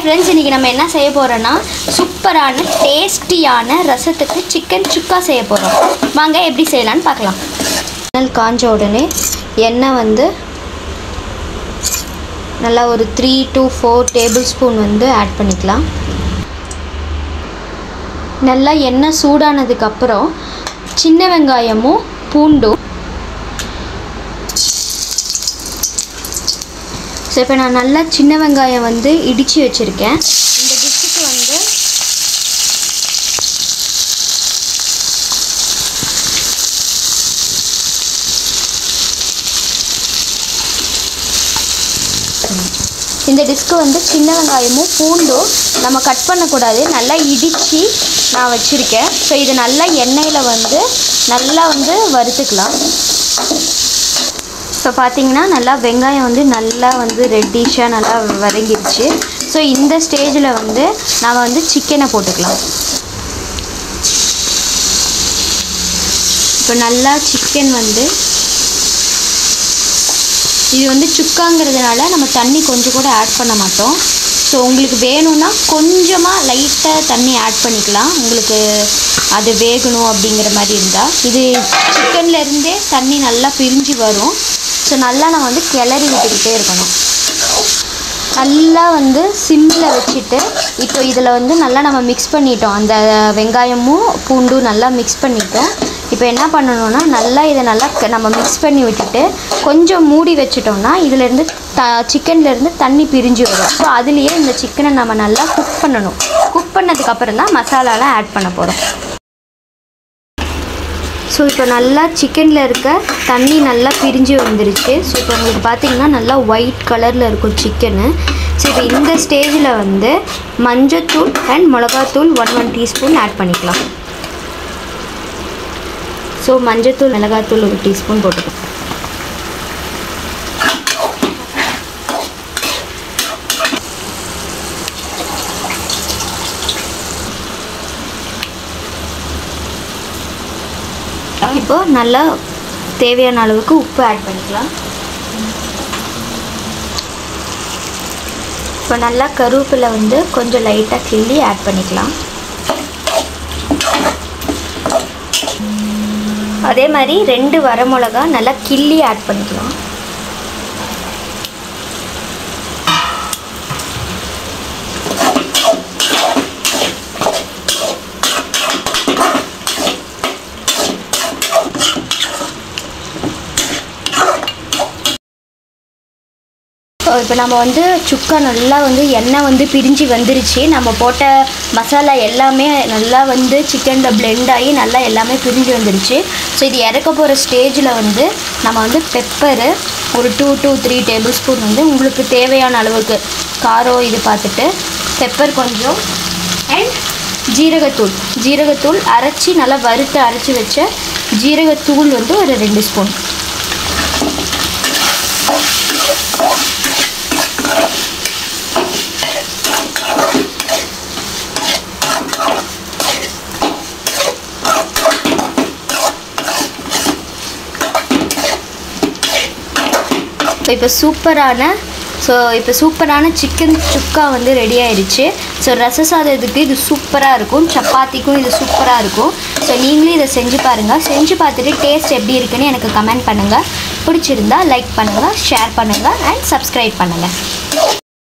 Hi friends, இன்றைக்கி நம்ம என்ன செய்ய போகிறோன்னா சூப்பரான டேஸ்டியான ரசத்துக்கு சிக்கன் சுக்கா செய்ய போகிறோம். வாங்க எப்படி செய்யலான்னு பார்க்கலாம். காஞ்ச உடனே எண்ணெய் வந்து நல்லா ஒரு 3 to 4 டேபிள் ஸ்பூன் வந்து ஆட் பண்ணிக்கலாம். நல்லா எண்ணெய் சூடானதுக்கப்புறம் சின்ன வெங்காயமும் பூண்டும். ஸோ இப்போ நான் நல்லா சின்ன வெங்காயம் வந்து இடித்து வச்சுருக்கேன். இந்த டிஷ்ஷுக்கு வந்து சின்ன வெங்காயமும் பூண்டும் நம்ம கட் பண்ணக்கூடாது, நல்லா இடித்து நான் வச்சுருக்கேன். ஸோ இது நல்லா எண்ணெயில் வந்து நல்லா வந்து வறுத்துக்கலாம். ஸோ பார்த்திங்கன்னா நல்லா வெங்காயம் வந்து நல்லா வந்து ரெட்டிஷாக நல்லா வதங்கிடுச்சு. ஸோ இந்த ஸ்டேஜில் வந்து நாம் வந்து சிக்கனை போட்டுக்கலாம். இப்போ நல்லா சிக்கன் வந்து இது வந்து சுக்காங்கிறதுனால நம்ம தண்ணி கொஞ்சம் கூட ஆட் பண்ண மாட்டோம். ஸோ உங்களுக்கு வேணும்னா கொஞ்சமாக லைட்டாக தண்ணி ஆட் பண்ணிக்கலாம், உங்களுக்கு அது வேகணும் அப்படிங்கிற மாதிரி இருந்தால். இது சிக்கன்லேருந்தே தண்ணி நல்லா பிரிஞ்சு வரும். ஸோ நல்லா நம்ம வந்து கிளறி விட்டுக்கிட்டே இருக்கணும். நல்லா வந்து சிம்மில் வச்சுட்டு இப்போ இதில் வந்து நல்லா நம்ம மிக்ஸ் பண்ணிட்டோம். அந்த வெங்காயமும் பூண்டும் நல்லா மிக்ஸ் பண்ணிட்டோம். இப்போ என்ன பண்ணணும்னா நல்லா இதை நல்லா நம்ம மிக்ஸ் பண்ணி விட்டுட்டு கொஞ்சம் மூடி வச்சுட்டோம்னா இதிலேருந்து சிக்கன்லேருந்து தண்ணி பிரிஞ்சு வரும். ஸோ அதுலேயே இந்த சிக்கனை நம்ம நல்லா குக் பண்ணணும். குக் பண்ணதுக்கப்புறம் தான் மசாலாலாம் ஆட் பண்ண போகிறோம். ஸோ இப்போ நல்லா சிக்கனில் இருக்க தண்ணி நல்லா பிரிஞ்சு வந்துருச்சு. ஸோ இப்போ உங்களுக்கு பார்த்திங்கன்னா நல்லா ஒயிட் கலரில் இருக்கும் சிக்கனு. ஸோ இப்போ இந்த ஸ்டேஜில் வந்து மஞ்சத்தூள் அண்ட் மிளகாத்தூள் 1 டீஸ்பூன் ஆட் பண்ணிக்கலாம். ஸோ மஞ்சத்தூள் மிளகாத்தூள் 1 டீஸ்பூன் போட்டுக்கலாம். இப்போ நல்லா தேவையான அளவுக்கு உப்பு ஆட் பண்ணிக்கலாம். இப்போ நல்லா கருவேப்பிலை வந்து கொஞ்சம் லைட்டாக கிள்ளி ஆட் பண்ணிக்கலாம். அதே மாதிரி 2 வரமிளகா நல்லா கிள்ளி ஆட் பண்ணிக்கலாம். இப்போ நம்ம வந்து சுக்கா நல்லா வந்து எண்ணெய் வந்து பிரிஞ்சு வந்துருச்சு. நம்ம போட்ட மசாலா எல்லாமே நல்லா வந்து சிக்கனில் பிளெண்ட் ஆகி நல்லா எல்லாமே பிரிஞ்சு வந்துருச்சு. ஸோ இது இறக்க போகிற ஸ்டேஜில் வந்து நம்ம வந்து பெப்பரு ஒரு 2 to 3 டேபிள் ஸ்பூன் வந்து உங்களுக்கு தேவையான அளவுக்கு காரம் இது பார்த்துட்டு பெப்பர் கொஞ்சம் அண்ட் ஜீரகத்தூள் அரைச்சி நல்லா வறுத்து அரைச்சி வச்ச ஜீரகத்தூள் வந்து ஒரு 2 ஸ்பூன். இப்போ சூப்பரான சிக்கன் சுக்கா வந்து ரெடி ஆயிடுச்சு. ஸோ ரச சாதத்துக்கு இது சூப்பராக இருக்கும், சப்பாத்திக்கும் இது சூப்பராக இருக்கும். ஸோ நீங்களே இதை செஞ்சு பாருங்கள். செஞ்சு பார்த்துட்டு டேஸ்ட் எப்படி இருக்குன்னு எனக்கு கமெண்ட் பண்ணுங்கள். பிடிச்சிருந்தா லைக் பண்ணுங்கள், ஷேர் பண்ணுங்கள் அண்ட் சப்ஸ்கிரைப் பண்ணுங்கள்.